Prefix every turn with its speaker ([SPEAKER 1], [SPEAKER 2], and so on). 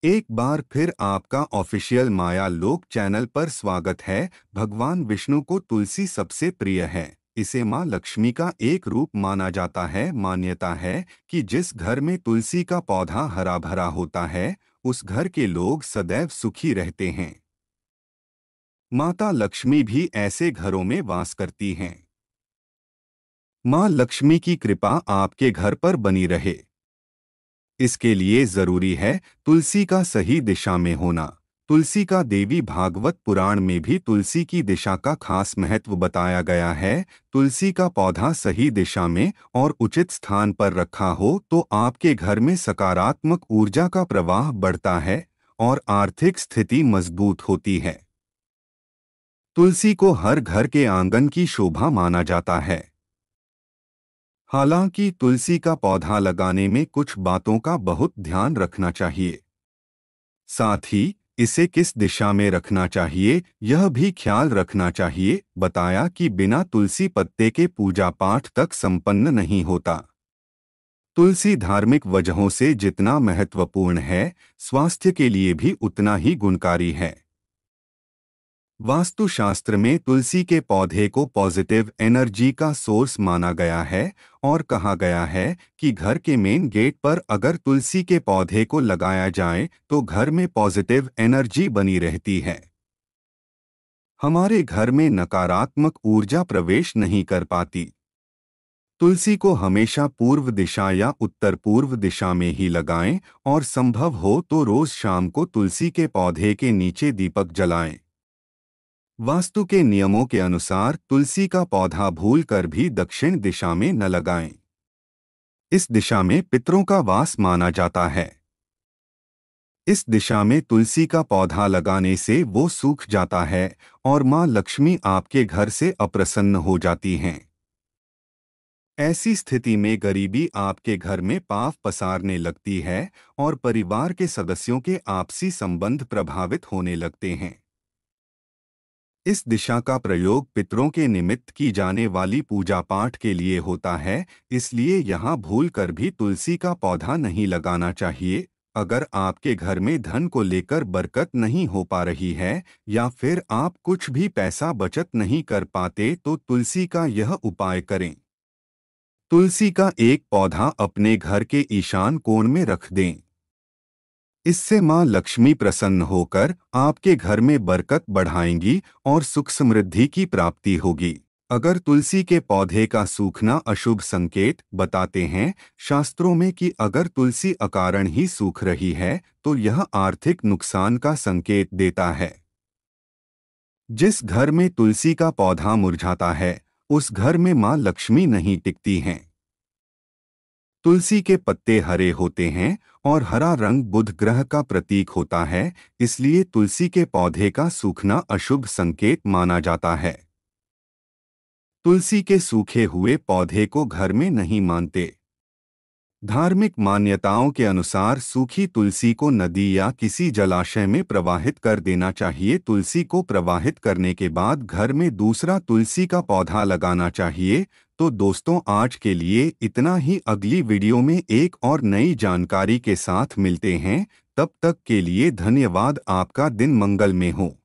[SPEAKER 1] एक बार फिर आपका ऑफिशियल माया लोक चैनल पर स्वागत है। भगवान विष्णु को तुलसी सबसे प्रिय है। इसे माँ लक्ष्मी का एक रूप माना जाता है। मान्यता है कि जिस घर में तुलसी का पौधा हरा भरा होता है, उस घर के लोग सदैव सुखी रहते हैं। माता लक्ष्मी भी ऐसे घरों में वास करती हैं। माँ लक्ष्मी की कृपा आपके घर पर बनी रहे, इसके लिए जरूरी है तुलसी का सही दिशा में होना। तुलसी का देवी भागवत पुराण में भी तुलसी की दिशा का खास महत्व बताया गया है। तुलसी का पौधा सही दिशा में और उचित स्थान पर रखा हो तो आपके घर में सकारात्मक ऊर्जा का प्रवाह बढ़ता है और आर्थिक स्थिति मजबूत होती है। तुलसी को हर घर के आंगन की शोभा माना जाता है। हालांकि तुलसी का पौधा लगाने में कुछ बातों का बहुत ध्यान रखना चाहिए। साथ ही इसे किस दिशा में रखना चाहिए यह भी ख्याल रखना चाहिए। बताया कि बिना तुलसी पत्ते के पूजा पाठ तक संपन्न नहीं होता। तुलसी धार्मिक वजहों से जितना महत्वपूर्ण है, स्वास्थ्य के लिए भी उतना ही गुणकारी है। वास्तुशास्त्र में तुलसी के पौधे को पॉजिटिव एनर्जी का सोर्स माना गया है और कहा गया है कि घर के मेन गेट पर अगर तुलसी के पौधे को लगाया जाए तो घर में पॉजिटिव एनर्जी बनी रहती है। हमारे घर में नकारात्मक ऊर्जा प्रवेश नहीं कर पाती। तुलसी को हमेशा पूर्व दिशा या उत्तर पूर्व दिशा में ही लगाएं और संभव हो तो रोज शाम को तुलसी के पौधे के नीचे दीपक जलाएं। वास्तु के नियमों के अनुसार तुलसी का पौधा भूलकर भी दक्षिण दिशा में न लगाएं। इस दिशा में पितरों का वास माना जाता है। इस दिशा में तुलसी का पौधा लगाने से वो सूख जाता है और माँ लक्ष्मी आपके घर से अप्रसन्न हो जाती हैं। ऐसी स्थिति में गरीबी आपके घर में पांव पसारने लगती है और परिवार के सदस्यों के आपसी संबंध प्रभावित होने लगते हैं। इस दिशा का प्रयोग पितरों के निमित्त की जाने वाली पूजा पाठ के लिए होता है, इसलिए यहाँ भूलकर भी तुलसी का पौधा नहीं लगाना चाहिए। अगर आपके घर में धन को लेकर बरकत नहीं हो पा रही है या फिर आप कुछ भी पैसा बचत नहीं कर पाते तो तुलसी का यह उपाय करें। तुलसी का एक पौधा अपने घर के ईशान कोण में रख दें। इससे माँ लक्ष्मी प्रसन्न होकर आपके घर में बरकत बढ़ाएंगी और सुख समृद्धि की प्राप्ति होगी। अगर तुलसी के पौधे का सूखना अशुभ संकेत बताते हैं शास्त्रों में कि अगर तुलसी अकारण ही सूख रही है तो यह आर्थिक नुकसान का संकेत देता है। जिस घर में तुलसी का पौधा मुरझाता है उस घर में माँ लक्ष्मी नहीं टिकती हैं। तुलसी के पत्ते हरे होते हैं और हरा रंग बुध ग्रह का प्रतीक होता है, इसलिए तुलसी के पौधे का सूखना अशुभ संकेत माना जाता है। तुलसी के सूखे हुए पौधे को घर में नहीं मानते। धार्मिक मान्यताओं के अनुसार सूखी तुलसी को नदी या किसी जलाशय में प्रवाहित कर देना चाहिए। तुलसी को प्रवाहित करने के बाद घर में दूसरा तुलसी का पौधा लगाना चाहिए। तो दोस्तों आज के लिए इतना ही। अगली वीडियो में एक और नई जानकारी के साथ मिलते हैं। तब तक के लिए धन्यवाद। आपका दिन मंगलमय हो।